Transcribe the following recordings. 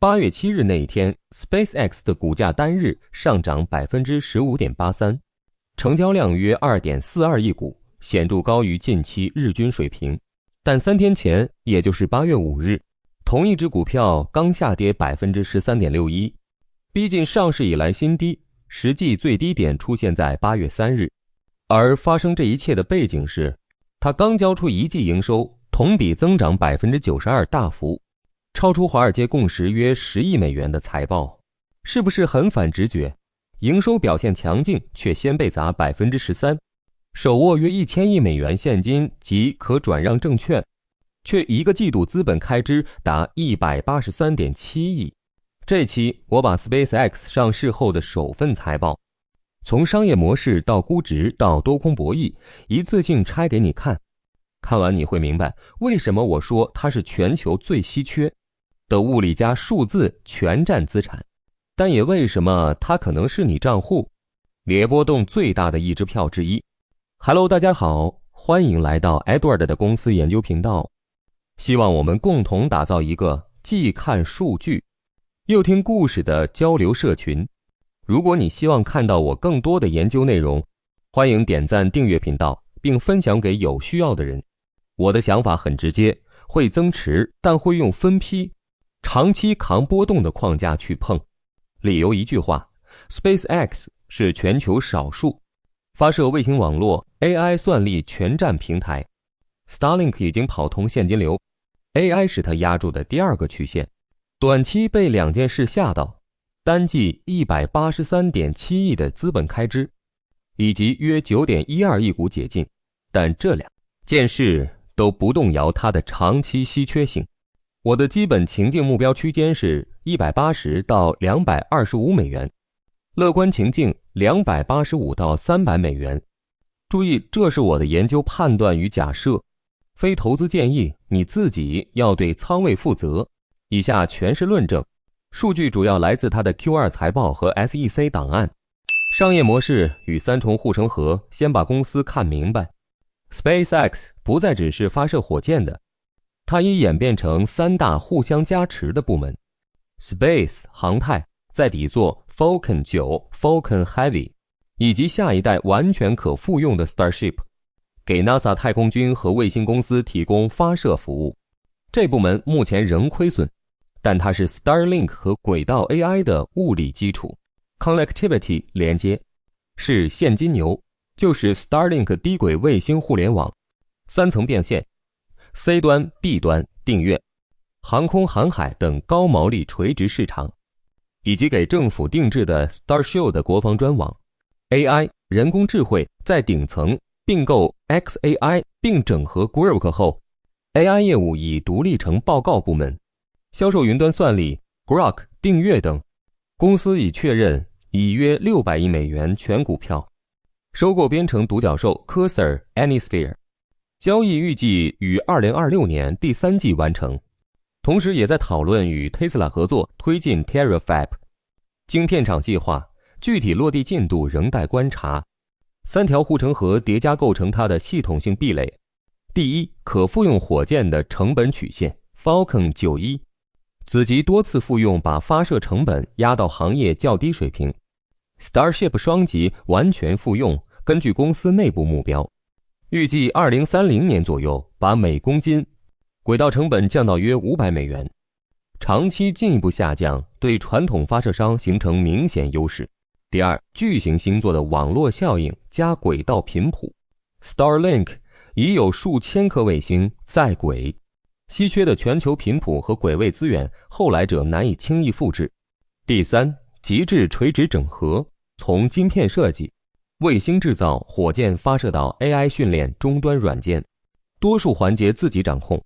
8月7日那一天 ，SpaceX 的股价单日上涨 15.83%， 成交量约 2.42 亿股，显著高于近期日均水平。但3天前，也就是8月5日，同一只股票刚下跌 13.61%， 逼近上市以来新低，实际最低点出现在8月3日。而发生这一切的背景是，它刚交出一季营收同比增长 92%， 大幅超出华尔街共识约10亿美元的财报。是不是很反直觉？营收表现强劲，却先被砸 13%， 手握约1000亿美元现金及可转让证券，却一个季度资本开支达 183.7 亿。这期我把 SpaceX 上市后的首份财报，从商业模式到估值到多空博弈，一次性拆给你看。看完你会明白，为什么我说它是全球最稀缺的物理加数字全占资产，但也为什么它可能是你账户跌波动最大的一支票之一。Hello， 大家好，欢迎来到 Edward 的公司研究频道，希望我们共同打造一个既看数据又听故事的交流社群。如果你希望看到我更多的研究内容，欢迎点赞订阅频道，并分享给有需要的人。我的想法很直接，会增持，但会用分批长期扛波动的框架去碰。理由一句话， SpaceX 是全球少数发射卫星网络 AI 算力全占平台。 Starlink 已经跑通现金流， AI 是它压住的第二个曲线。短期被两件事吓到，单季 183.7 亿的资本开支以及约 9.12 亿股解禁，但这两件事都不动摇它的长期稀缺性。我的基本情境目标区间是180到225美元，乐观情境285到300美元。注意，这是我的研究判断与假设，非投资建议，你自己要对仓位负责。以下全是论证，数据主要来自它的 Q2 财报和 SEC 档案。商业模式与三重护城河，先把公司看明白。SpaceX 不再只是发射火箭的，它已演变成3大互相加持的部门。 Space 航太在底座 Falcon 9 Falcon Heavy 以及下一代完全可复用的 Starship， 给 NASA 太空军和卫星公司提供发射服务。这部门目前仍亏损，但它是 Starlink 和轨道 AI 的物理基础。 Connectivity 连接是现金流，就是 Starlink 低轨卫星互联网，3层变现， C 端 B 端订阅，航空航海等高毛利垂直市场，以及给政府定制的 Starshield 的国防专网。 AI 人工智慧在顶层并购 XAI 并整合 Grok 后， AI 业务已独立成报告部门，销售云端算力 Grok 订阅等。公司已确认以约600亿美元全股票收购编程独角兽 Cursor Anysphere， 交易预计于2026年第3季完成。同时也在讨论与 Tesla 合作推进 Terafab 晶片厂计划，具体落地进度仍待观察。3条护城河叠加构成它的系统性壁垒。第一，可复用火箭的成本曲线 Falcon 91，子级多次复用把发射成本压到行业较低水平。 Starship 双级完全复用，根据公司内部目标，预计2030年左右把每公斤轨道成本降到约500美元，长期进一步下降，对传统发射商形成明显优势。第二，巨型星座的网络效应加轨道频谱。 Starlink 已有数千颗卫星在轨，稀缺的全球频谱和轨位资源，后来者难以轻易复制。第三，极致垂直整合，从晶片设计、卫星制造、火箭发射到 AI 训练终端软件，多数环节自己掌控，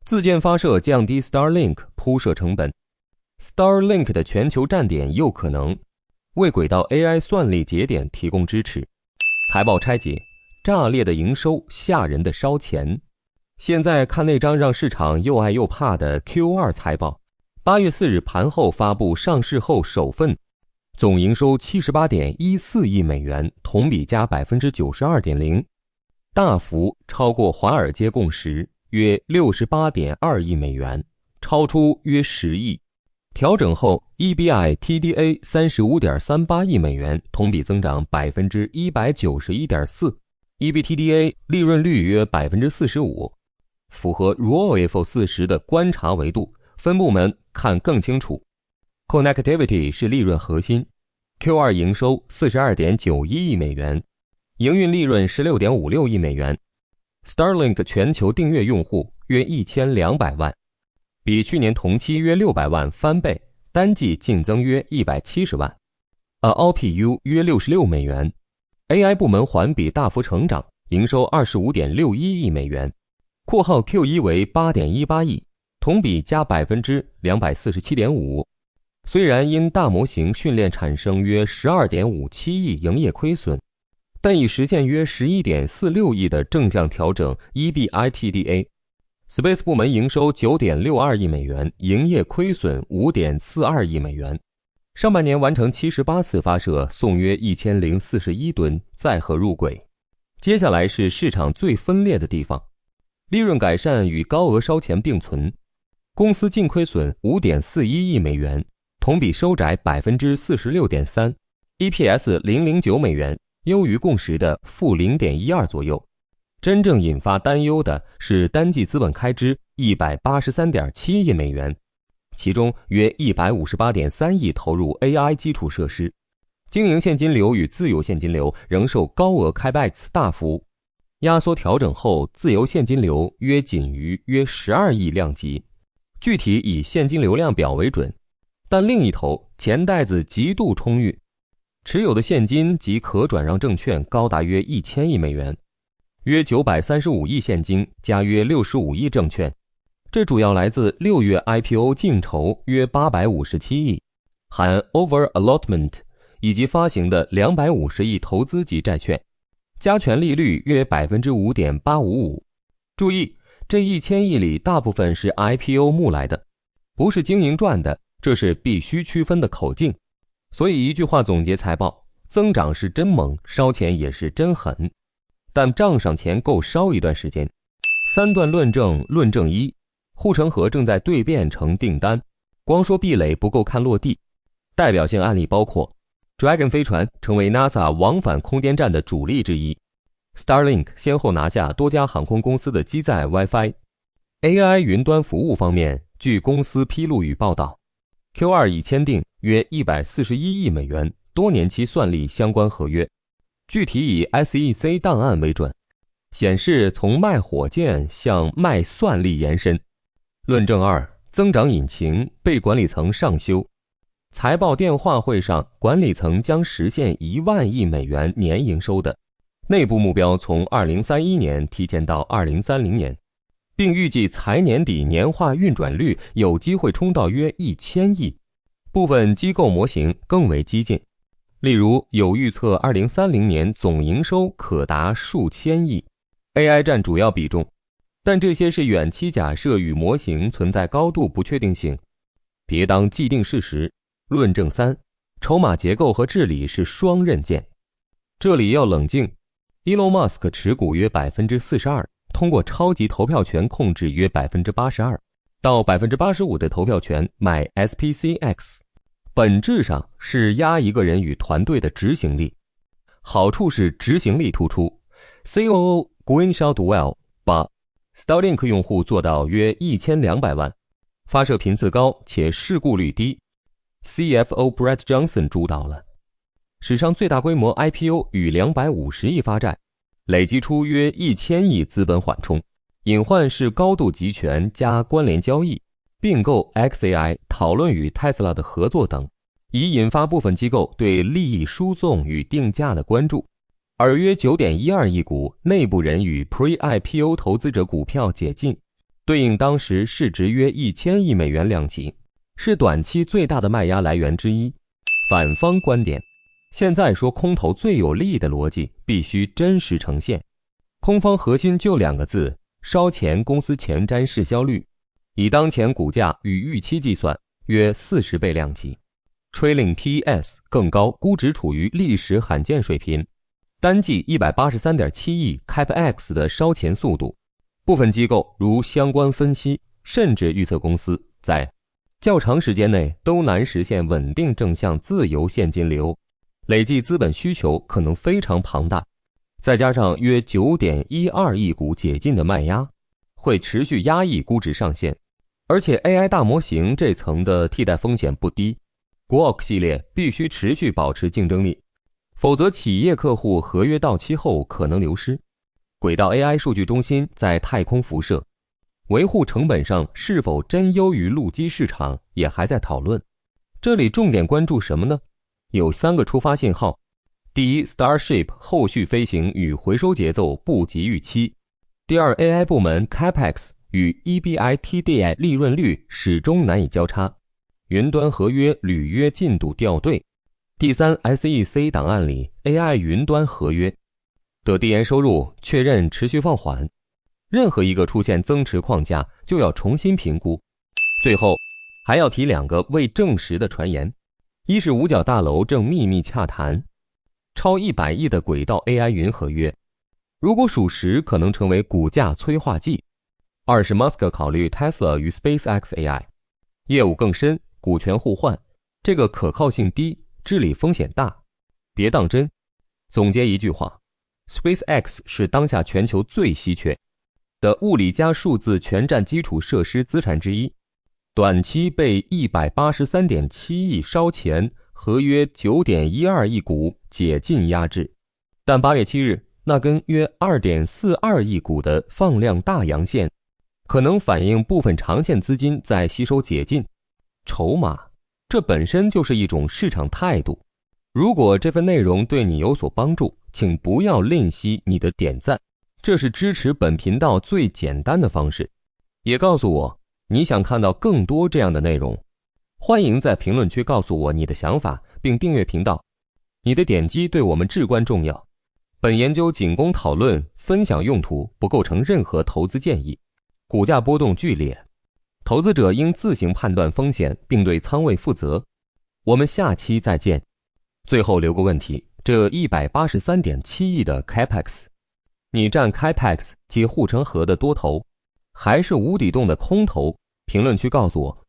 自建发射降低 Starlink 铺设成本。 Starlink 的全球站点又可能为轨道 AI 算力节点提供支持。财报拆解，炸裂的营收，吓人的烧钱。现在看那张让市场又爱又怕的 Q2 财报。8月4日盘后发布上市后首份，总营收 78.14 亿美元，同比加 92.0%， 大幅超过华尔街共识约 68.2 亿美元，超出约10亿，调整后 EBITDA 35.38亿美元，同比增长 191.4%， EBITDA 利润率约 45%， 符合 Rule of 40的观察维度，分部门看更清楚。 Connectivity 是利润核心， Q2 营收 42.91亿美元，营运利润 16.56亿美元。 Starlink 全球订阅用户约1200万，比去年同期约600万翻倍，单季净增约170万。ARPU 约66美元。 AI 部门环比大幅成长，营收 25.61亿美元，括号 Q1 为 8.18亿，同比加 247.5%。 虽然因大模型训练产生约 12.57亿营业亏损，但已实现约 11.46亿的正向调整 EBITDA。Space 部门营收 9.62亿美元，营业亏损 5.42亿美元。上半年完成78次发射，送约1041吨，载荷入轨。接下来是市场最分裂的地方，利润改善与高额烧钱并存。公司净亏损 5.41亿美元，同比收窄 46.3%， EPS 0.09美元，优于共识的负 0.12 左右。真正引发担忧的是单季资本开支 183.7 亿美元，其中约 158.3 亿投入 AI 基础设施，经营现金流与自由现金流仍受高额 CapEx 大幅压缩调整后，自由现金流约仅于约12亿量级，具体以现金流量表为准。但另一头，钱袋子极度充裕，持有的现金及可转让证券高达约1000亿美元，约935亿现金加约65亿证券，这主要来自6月 IPO 净筹约857亿，含 over allotment 以及发行的250亿投资级债券，加权利率约 5.855%。 注意，这1000亿里大部分是 IPO 募来的，不是经营赚的，这是必须区分的口径。所以一句话总结财报，增长是真猛，烧钱也是真狠，但账上钱够烧一段时间。三段论证，论证一，护城河正在蜕变成订单，光说壁垒不够看落地。代表性案例包括 Dragon 飞船成为 NASA 往返空间站的主力之一， Starlink 先后拿下多家航空公司的机载 Wi-Fi。AI 云端服务方面，据公司披露与报道， Q2 已签订约141亿美元多年期算力相关合约，具体以 SEC 档案为准，显示从卖火箭向卖算力延伸。论证二，增长引擎被管理层上修。财报电话会上，管理层将实现1万亿美元年营收的内部目标，从2031年提前到2030年，并预计财年底年化运转率有机会冲到约1000亿。部分机构模型更为激进，例如有预测2030年总营收可达数千亿， AI 占主要比重，但这些是远期假设与模型存在高度不确定性，别当既定事实。论证三，筹码结构和治理是双刃剑，这里要冷静。Elon Musk 持股约 42%， 通过超级投票权控制约 82%， 到 85% 的投票权买 SPCX， 本质上是压一个人与团队的执行力，好处是执行力突出。 COO Gwynne Shotwell 把 Starlink 用户做到约1200万，发射频次高且事故率低。CFO Brett Johnson 主导了史上最大规模 IPO 与250亿发债，累积出约1000亿资本缓冲。隐患是高度集权加关联交易、并购 XAI、讨论与 Tesla 的合作等，已引发部分机构对利益输送与定价的关注。而约 9.12 亿股内部人与 Pre-IPO 投资者股票解禁，对应当时市值约1000亿美元量级，是短期最大的卖压来源之一。反方观点，现在说空头最有利的逻辑必须真实呈现。空方核心就2个字，烧钱。公司前瞻市销率以当前股价与预期计算约40倍量级， Trailing PES 更高，估值处于历史罕见水平，单季 183.7 亿 CapEx 的烧钱速度。部分机构如相关分析甚至预测公司在较长时间内都难实现稳定正向自由现金流，累计资本需求可能非常庞大，再加上约 9.12 亿股解禁的卖压，会持续压抑估值上限。而且 AI 大模型这层的替代风险不低， Grok 系列必须持续保持竞争力，否则企业客户合约到期后可能流失。轨道 AI 数据中心在太空辐射，维护成本上是否真优于陆基市场也还在讨论。这里重点关注什么呢？有3个触发信号。第一， Starship 后续飞行与回收节奏不及预期。第二， AI 部门 Capex 与 EBITDA 利润率始终难以交叉，云端合约履约进度掉队。第三， SEC 档案里 AI 云端合约的递延收入确认持续放缓，任何一个出现增持框架就要重新评估。最后还要提2个未证实的传言，一是五角大楼正秘密洽谈超100亿的轨道 AI 云合约，如果属实可能成为股价催化剂。二是 Musk 考虑 Tesla 与 SpaceX AI 业务更深，股权互换，这个可靠性低，治理风险大，别当真。总结一句话， SpaceX 是当下全球最稀缺的物理加数字全站基础设施资产之一，短期被 183.7 亿烧钱合约 9.12 亿股解禁压制，但8月7日那根约 2.42 亿股的放量大阳线可能反映部分长线资金在吸收解禁筹码，这本身就是一种市场态度。如果这份内容对你有所帮助，请不要吝惜你的点赞，这是支持本频道最简单的方式。也告诉我你想看到更多这样的内容，欢迎在评论区告诉我你的想法，并订阅频道。你的点击对我们至关重要。本研究仅供讨论分享用途，不构成任何投资建议。股价波动剧烈，投资者应自行判断风险并对仓位负责。我们下期再见。最后留个问题，这 183.7 亿的 Capex， 你占 Capex 及护城河的多头还是无底洞的空头？评论区告诉我。